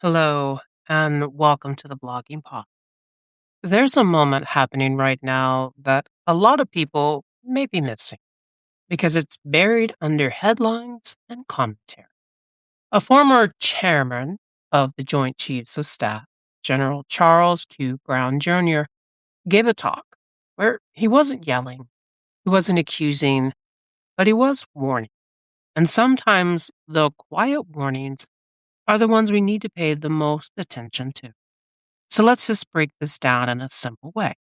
Hello, and welcome to the Blogging Pod. There's a moment happening right now that a lot of people may be missing because it's buried under headlines and commentary. A former chairman of the Joint Chiefs of Staff, General Charles Q. Brown Jr., gave a talk where he wasn't yelling, he wasn't accusing, but he was warning. And sometimes the quiet warnings are the ones we need to pay the most attention to. So let's just break this down in a simple way.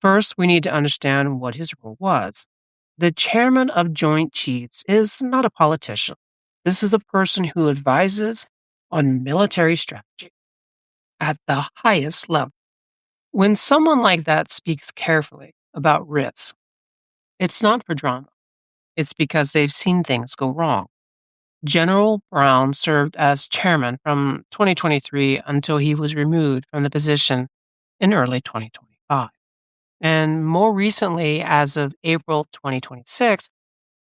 First, we need to understand what his role was. The chairman of Joint Chiefs is not a politician. This is a person who advises on military strategy at the highest level. When someone like that speaks carefully about risk, it's not for drama. It's because they've seen things go wrong. General Brown served as chairman from 2023 until he was removed from the position in early 2025. And more recently, as of April 2026,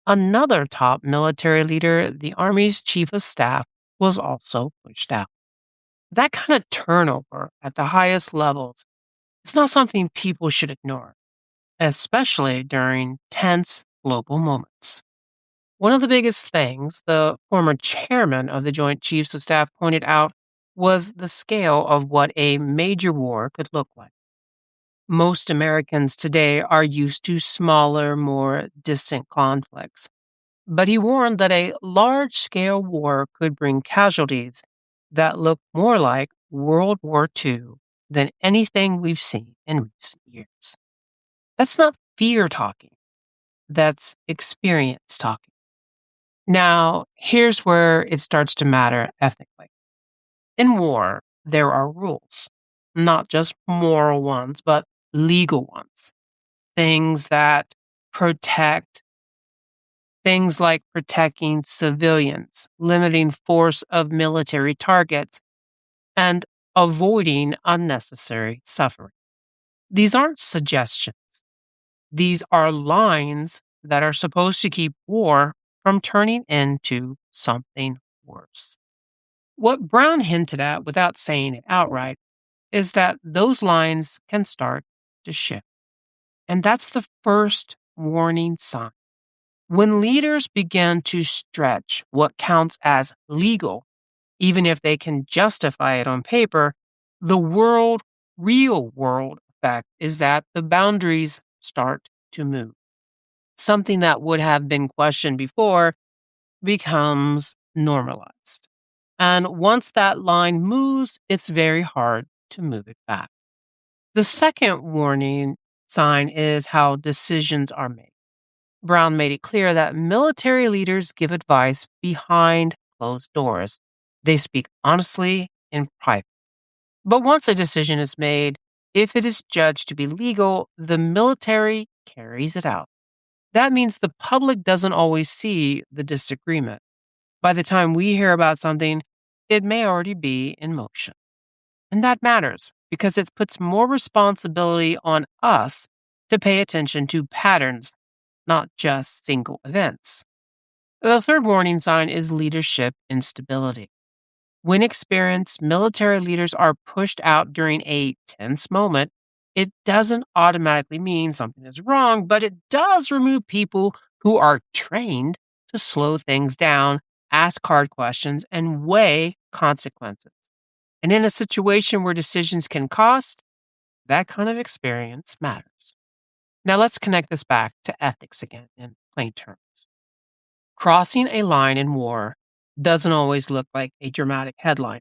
another top military leader, the Army's chief of staff, was also pushed out. That kind of turnover at the highest levels is not something people should ignore, especially during tense global moments. One of the biggest things the former chairman of the Joint Chiefs of Staff pointed out was the scale of what a major war could look like. Most Americans today are used to smaller, more distant conflicts. But he warned that a large scale war could bring casualties that look more like World War II than anything we've seen in recent years. That's not fear talking, that's experience talking. Now, here's where it starts to matter ethically. In war, there are rules, not just moral ones, but legal ones. Things that protect, things like protecting civilians, limiting force of military targets, and avoiding unnecessary suffering. These aren't suggestions. These are lines that are supposed to keep war from turning into something worse. What Brown hinted at without saying it outright is that those lines can start to shift. And that's the first warning sign. When leaders begin to stretch what counts as legal, even if they can justify it on paper, the real world effect is that the boundaries start to move. Something that would have been questioned before becomes normalized. And once that line moves, it's very hard to move it back. The second warning sign is how decisions are made. Brown made it clear that military leaders give advice behind closed doors. They speak honestly in private. But once a decision is made, if it is judged to be legal, the military carries it out. That means the public doesn't always see the disagreement. By the time we hear about something, it may already be in motion. And that matters because it puts more responsibility on us to pay attention to patterns, not just single events. The third warning sign is leadership instability. When experienced military leaders are pushed out during a tense moment, it doesn't automatically mean something is wrong, but it does remove people who are trained to slow things down, ask hard questions, and weigh consequences. And in a situation where decisions can cost, that kind of experience matters. Now let's connect this back to ethics again in plain terms. Crossing a line in war doesn't always look like a dramatic headline.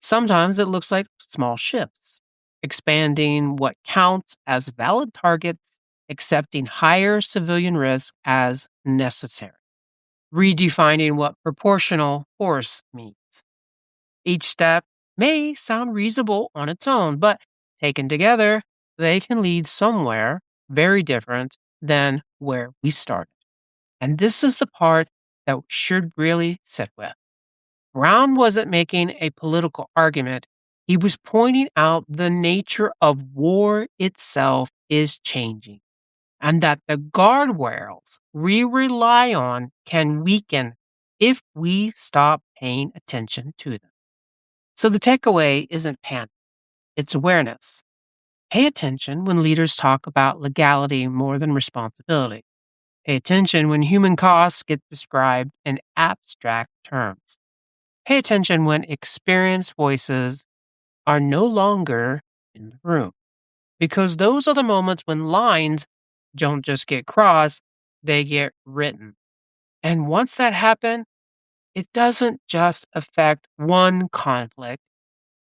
Sometimes it looks like small shifts, expanding what counts as valid targets, accepting higher civilian risk as necessary, redefining what proportional force means. Each step may sound reasonable on its own, but taken together, they can lead somewhere very different than where we started. And this is the part that we should really sit with. Brown wasn't making a political argument. He was pointing out the nature of war itself is changing and that the guardrails we rely on can weaken if we stop paying attention to them. So the takeaway isn't panic, it's awareness. Pay attention when leaders talk about legality more than responsibility. Pay attention when human costs get described in abstract terms. Pay attention when experienced voices are no longer in the room, because those are the moments when lines don't just get crossed, they get written. And once that happens, it doesn't just affect one conflict,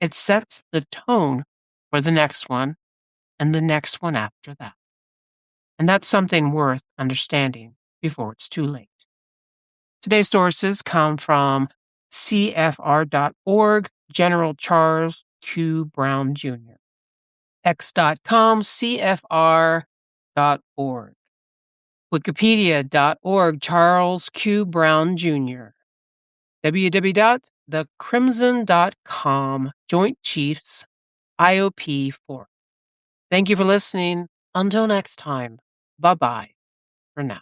it sets the tone for the next one and the next one after that. And that's something worth understanding before it's too late. Today's sources come from CFR.org, General Charles Q. Brown Jr., X.com, CFR.org, Wikipedia.org, Charles Q. Brown Jr., www.thecrimson.com, Joint Chiefs, IOP 4. Thank you for listening. Until next time, bye-bye for now.